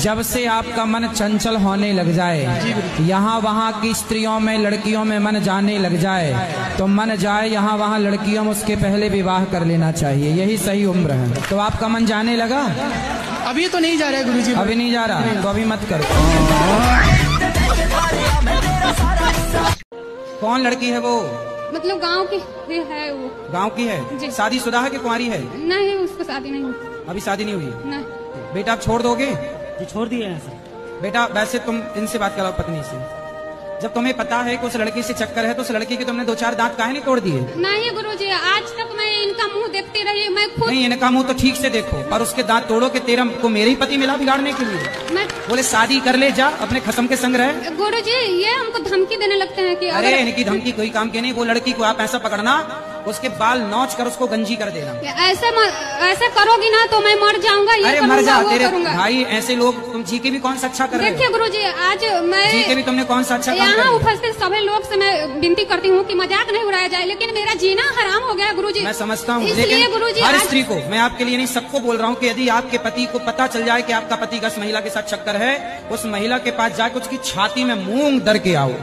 जब से आपका मन चंचल होने लग जाए, यहाँ वहाँ की स्त्रियों में, लड़कियों में मन जाने लग जाए, तो मन जाए यहाँ वहाँ लड़कियों में, उसके पहले विवाह कर लेना चाहिए। यही सही उम्र है। तो आपका मन जाने लगा? अभी तो नहीं जा रहा है गुरुजी। अभी नहीं जा रहा तो अभी मत करो। कौन लड़की है वो? मतलब गांव की है वो। गांव की है? शादीशुदा है कि कुंवारी है? नहीं, उसको शादी नहीं हुई। अभी शादी नहीं हुई? नहीं। बेटा आप छोड़ दोगे? जी छोड़ दिए हैं सर। बेटा वैसे तुम इनसे बात करो पत्नी से। जब तुम्हें पता है कि उस लड़की से चक्कर है तो उस लड़की के तुमने 2-4 दांत काहे नहीं तोड़ दिए? नहीं गुरुजी, आज तक मैं इनका मुंह देखती रही। मैं खुद नहीं, इनका मुंह तो ठीक से देखो पर उसके दांत तोड़ो कि तेरा को मेरे ही पति मिला बिगाड़ने के लिए। मैं बोले शादी कर ले, जा अपने खसम के संग रहे। गुरुजी ये हमको धमकी देने लगते हैं कि अरे इनकी धमकी कोई काम की नहीं। वो लड़की को आप ऐसा पकड़ना, उसके बाल नोच कर उसको गंजी कर देना। ऐसा करोगी ना तो मैं मर जाऊंगा। अरे मर जा तेरे भाई, ऐसे लोग तुम जी के भी कौन सा अच्छा कर रहे हो? देखिए गुरुजी, आज मैं जी के भी तुमने कौन सा अच्छा काम यहाँ उपस्थित सभी लोग से मैं विनती करती हूँ कि मजाक नहीं उड़ाया जाए, लेकिन मेरा जीना हराम हो गया गुरुजी। मैं समझता हूँ, इसलिए गुरुजी हर स्त्री को, मैं आपके लिए नहीं सबको बोल रहा हूँ कि यदि आपके पति को पता चल जाए कि आपका पति का महिला के साथ चक्कर है, उस महिला के पास जाकर उसकी छाती में मूंग दर के आओ।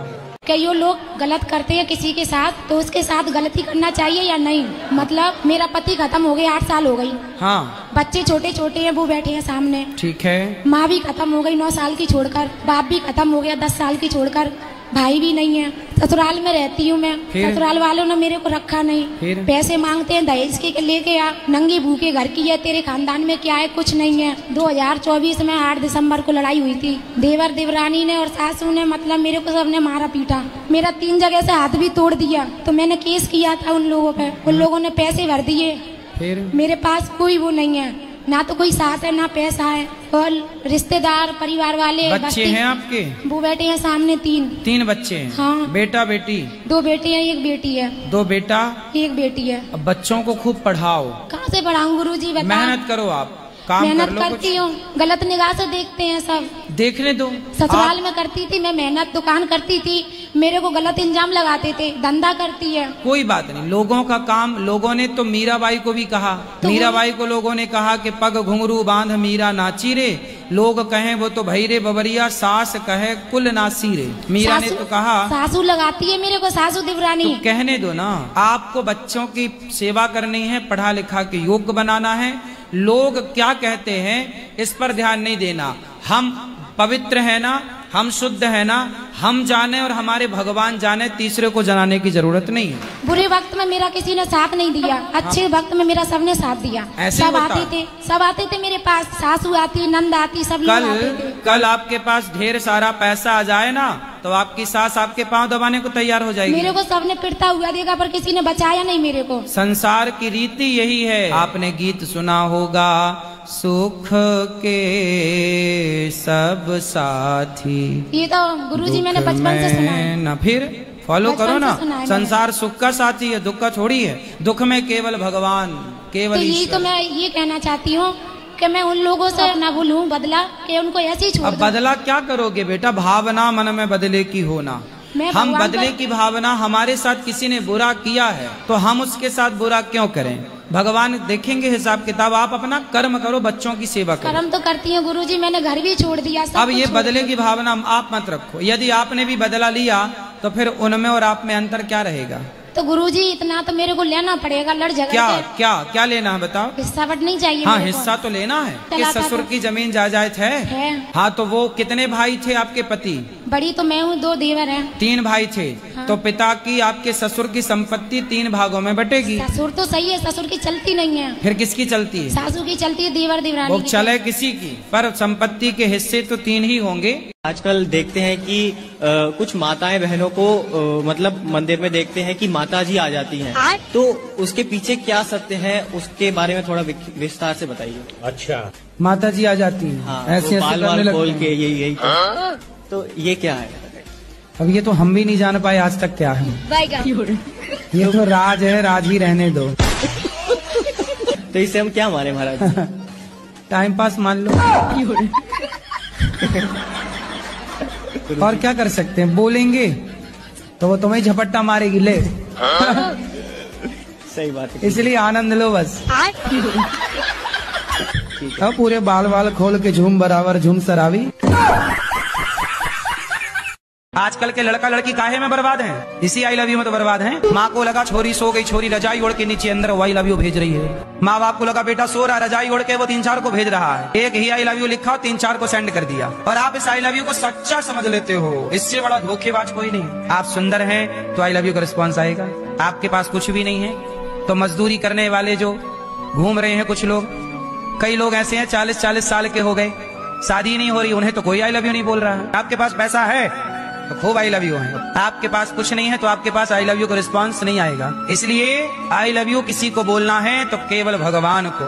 कई लोग गलत करते हैं किसी के साथ, तो उसके साथ गलती करना चाहिए या नहीं? मतलब मेरा पति खत्म हो गया, 8 साल हो गई। हाँ। बच्चे छोटे छोटे हैं, वो बैठे हैं सामने। ठीक है। माँ भी खत्म हो गई 9 साल की छोड़कर, बाप भी खत्म हो गया 10 साल की छोड़कर, भाई भी नहीं है। ससुराल में रहती हूँ मैं, ससुराल वालों ने मेरे को रखा नहीं। पैसे मांगते हैं दहेज के लेके आ, नंगी भूखे घर की है, तेरे खानदान में क्या है? कुछ नहीं है। 2024 में 8 दिसंबर को लड़ाई हुई थी। देवर देवरानी ने और सासू ने मतलब मेरे को सबने मारा पीटा, मेरा 3 जगह से हाथ भी तोड़ दिया। तो मैंने केस किया था उन लोगों पे, उन लोगों ने पैसे भर दिए। मेरे पास कोई वो नहीं है, ना तो कोई सास है ना पैसा है। और रिश्तेदार परिवार वाले बच्चे हैं आपके? वो बैठे हैं सामने 3 बच्चे हैं। हाँ। बेटा बेटी? 2 बेटे हैं, 1 बेटी है। 2 बेटा 1 बेटी है। अब बच्चों को खूब पढ़ाओ। कहाँ से पढ़ाऊँ गुरुजी? मेहनत करो, आप काम मेहनत कर लो। करती हूँ, गलत निगाह से देखते हैं सब। देखने दो। ससुराल में करती थी मैं मेहनत, दुकान करती थी, मेरे को गलत इंजाम लगाते थे, धंधा करती है। कोई बात नहीं, लोगों का काम। लोगों ने तो मीराबाई को भी कहा, मीराबाई को लोगों ने कहा कि पग घुंघरू बांध मीरा नाची रे, लोग कहें वो तो भैरे बबरिया, सास कहे कुल नासी रे। मीरा ने तो कहा। सासू लगाती है मेरे को, सासू देवरानी। तो कहने दो ना, आपको बच्चों की सेवा करनी है, पढ़ा लिखा के योग्य बनाना है। लोग क्या कहते हैं इस पर ध्यान नहीं देना। हम पवित्र है ना, हम शुद्ध है ना, हम जाने और हमारे भगवान जाने, तीसरे को जनाने की जरूरत नहीं है। बुरे वक्त में मेरा किसी ने साथ नहीं दिया, अच्छे वक्त में मेरा सबने साथ दिया। सब आते थे मेरे पास, सासू आती, नंद आती, सब लोग आते थे। कल आपके पास ढेर सारा पैसा आ जाए ना तो आपकी सास आपके पांव दबाने को तैयार हो जाएगी। मेरे को सबने पिटता हुआ देखा पर किसी ने बचाया नहीं मेरे को। संसार की रीति यही है। आपने गीत सुना होगा, सुख के सब साथी। ये तो गुरुजी मैंने बचपन से सुना है ना, फिर फॉलो करो ना। संसार सुख का साथी है, दुख का थोड़ी है। दुख में केवल भगवान, केवल ईश्वर। यही तो मैं ये कहना चाहती हूँ कि मैं उन लोगों से ना भूलूं बदला, कि उनको ऐसे ही छोड़ दूं। अब बदला क्या करोगे बेटा? भावना मन में बदले की होना। हम बदले की भावना, हमारे साथ किसी ने बुरा किया है तो हम उसके साथ बुरा क्यों करें? भगवान देखेंगे हिसाब किताब। आप अपना कर्म करो, बच्चों की सेवा करो। कर्म तो करती हैं गुरुजी, मैंने घर भी छोड़ दिया। अब ये बदले की भावना आप मत रखो। यदि आपने भी बदला लिया तो फिर उनमें और आप में अंतर क्या रहेगा? तो गुरुजी इतना तो मेरे को लेना पड़ेगा, लड़ झगड़ क्या क्या क्या लेना है बताओ? हिस्सा नहीं चाहिए? हाँ हिस्सा तो लेना है। कि ससुर की जमीन जायदाद है। हाँ तो वो कितने भाई थे आपके पति? बड़ी तो मैं हूँ, 2 देवर हैं। 3 भाई थे। हाँ। तो पिता की आपके ससुर की संपत्ति 3 भागों में बटेगी। ससुर तो सही है, ससुर की चलती नहीं है। फिर किसकी चलती है? सासू की चलती है, देवर देवरानी वो की चले किसी की, पर संपत्ति के हिस्से तो 3 ही होंगे। आजकल देखते हैं कि कुछ माताएं बहनों को मतलब मंदिर में देखते हैं कि माता जी आ जाती हैं, तो उसके पीछे क्या सत्य है, उसके बारे में थोड़ा विस्तार से बताइए। अच्छा, माता जी आ जाती हैं। हाँ, ऐसे बाल वाल खोल के यही तो ये क्या है? अब ये तो हम भी नहीं जान पाए आज तक क्या है। ये तो राज है, राज ही रहने दो। तो इसे हम क्या माने महाराज? टाइम पास मान लो। और क्या कर सकते हैं, बोलेंगे तो वो तुम्हें झपट्टा मारेगी। ले सही बात है, इसलिए आनंद लो बस। अब पूरे बाल बाल खोल के झूम बराबर झूम सरावी। आजकल के लड़का लड़की काहे में बर्बाद हैं? इसी आई लव यू में तो बर्बाद हैं। माँ को लगा छोरी सो गई, छोरी रजाई ओढ़ के नीचे अंदर आई लव यू भेज रही है। माँ बाप को लगा बेटा सो रहा, रजाई ओढ़ के वो 3-4 को भेज रहा है। एक ही आई लव यू लिखा, 3-4 को सेंड कर दिया, और आप इस आई लव यू को सच्चा समझ लेते हो। इससे बड़ा धोखेबाज कोई नहीं। आप सुंदर हैं तो आई लव यू का रिस्पॉन्स आएगा। आपके पास कुछ भी नहीं है तो मजदूरी करने वाले जो घूम रहे हैं, कुछ लोग, कई लोग ऐसे हैं 40-40 साल के हो गए, शादी नहीं हो रही, उन्हें तो कोई आई लव यू नहीं बोल रहा है। आपके पास पैसा है तो खूब आई लव यू है, आपके पास कुछ नहीं है तो आपके पास आई लव यू का रिस्पांस नहीं आएगा। इसलिए आई लव यू किसी को बोलना है तो केवल भगवान को,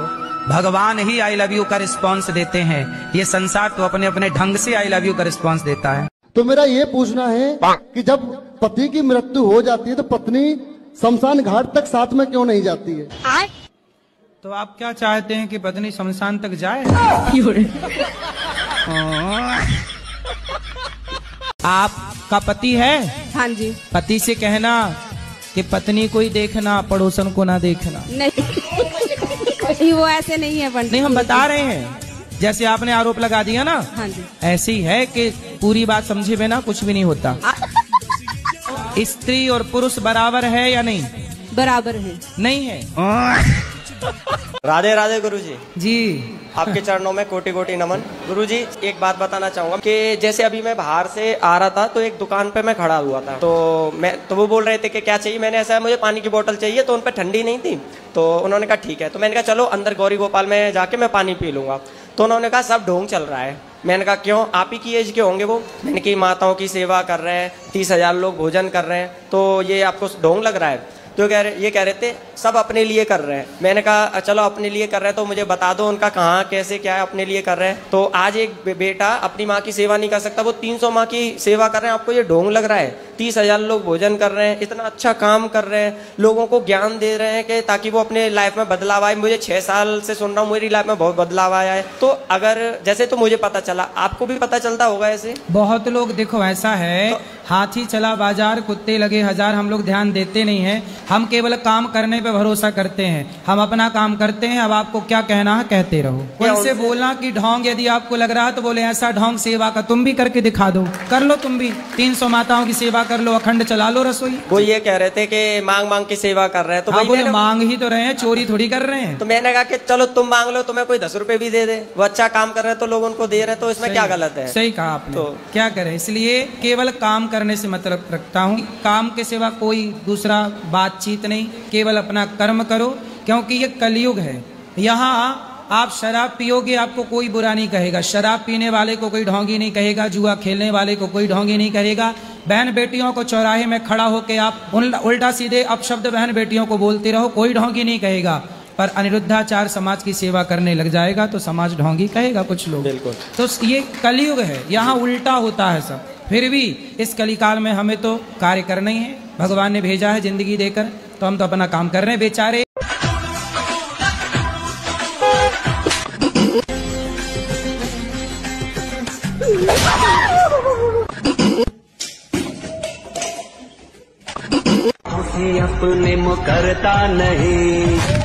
भगवान ही आई लव यू का रिस्पांस देते हैं। ये संसार तो अपने अपने ढंग से आई लव यू का रिस्पांस देता है। तो मेरा ये पूछना है कि जब पति की मृत्यु हो जाती है तो पत्नी शमशान घाट तक साथ में क्यों नहीं जाती है? तो आप क्या चाहते हैं कि पत्नी शमशान तक जाए? आपका पति है? हाँ जी। पति से कहना कि पत्नी को ही देखना, पड़ोसन को ना देखना। नहीं, वो ऐसे नहीं है पंडित। नहीं, हम बता रहे हैं, जैसे आपने आरोप लगा दिया ना, हाँ जी, ऐसे ही है कि पूरी बात समझे बिना कुछ भी नहीं होता। स्त्री और पुरुष बराबर है या नहीं? बराबर है। नहीं है। राधे राधे गुरुजी। जी, आपके चरणों में कोटि कोटि नमन। गुरुजी, एक बात बताना चाहूंगा कि जैसे अभी मैं बाहर से आ रहा था तो एक दुकान पे मैं खड़ा हुआ था, तो वो बोल रहे थे कि क्या चाहिए। मैंने ऐसा, मुझे पानी की बोतल चाहिए, तो उन पे ठंडी नहीं थी, तो उन्होंने कहा ठीक है। तो मैंने कहा चलो अंदर गौरी गोपाल में जाके मैं पानी पी लूंगा। तो उन्होंने कहा सब ढोंग चल रहा है। मैंने कहा क्यों, आप ही की एज के होंगे वो? मैंने कहा माताओं की सेवा कर रहे हैं, 30,000 लोग भोजन कर रहे हैं, तो ये आपको ढोंग लग रहा है? तो ये कह रहे थे सब अपने लिए कर रहे हैं। मैंने कहा चलो अपने लिए कर रहे हैं तो मुझे बता दो उनका कहाँ कैसे क्या है अपने लिए कर रहे हैं। तो आज एक बेटा अपनी माँ की सेवा नहीं कर सकता, वो 300 माँ की सेवा कर रहे हैं, आपको ये ढोंग लग रहा है? 30,000 लोग भोजन कर रहे हैं, इतना अच्छा काम कर रहे हैं, लोगों को ज्ञान दे रहे हैं कि ताकि वो अपने लाइफ में बदलाव आए। मुझे 6 साल से सुन रहा हूँ, मेरी लाइफ में बहुत बदलाव आया है। तो अगर जैसे तो मुझे पता चला, आपको भी पता चलता होगा ऐसे? बहुत लोग, देखो ऐसा है, हाथी चला बाजार, कुत्ते लगे हजार, हम लोग ध्यान देते नहीं है। हम केवल काम करने पे भरोसा करते हैं, हम अपना काम करते हैं। अब आपको क्या कहना है कहते रहो। उनसे बोलना कि ढोंग यदि आपको लग रहा है तो बोले ऐसा ढोंग सेवा का तुम भी करके दिखा दो, कर लो तुम भी, 300 माताओं की सेवा कर लो, अखंड चला लो रसोई। वो ये कह रहे थे कि मांग मांग की सेवा कर रहे हैं, तो हाँ, बोले मांग ही तो रहे हैं, चोरी थोड़ी कर रहे हैं। तो मैंने कहा कि चलो तुम मांग लो, तुम्हें कोई 10 रुपए भी दे दे, वो अच्छा काम कर रहे हैं तो लोग उनको दे रहे हैं, तो इसमें क्या गलत है? सही कहा आपने। तो क्या करें, इसलिए केवल काम करने से मतलब रखता हूँ, काम के सिवा कोई दूसरा बातचीत नहीं, केवल अपना कर्म करो, क्योंकि ये कलयुग है। यहाँ आप शराब पियोगे आपको कोई बुरा नहीं कहेगा, शराब पीने वाले को कोई ढोंगी नहीं कहेगा, जुआ खेलने वाले को कोई ढोंगी नहीं कहेगा। बहन बेटियों को चौराहे में खड़ा होकर आप उल्टा सीधे अपशब्द बहन बेटियों को बोलते रहो, कोई ढोंगी नहीं कहेगा। पर अनिरुद्धाचार समाज की सेवा करने लग जाएगा तो समाज ढोंगी कहेगा कुछ लोग। बिल्कुल। तो ये कलयुग है, यहाँ उल्टा होता है सब। फिर भी इस कलिकाल में हमें तो कार्य करना ही है, भगवान ने भेजा है जिंदगी देकर, तो हम तो अपना काम कर रहे हैं बेचारे। उसे अपने मुकरता नहीं।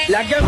लग गया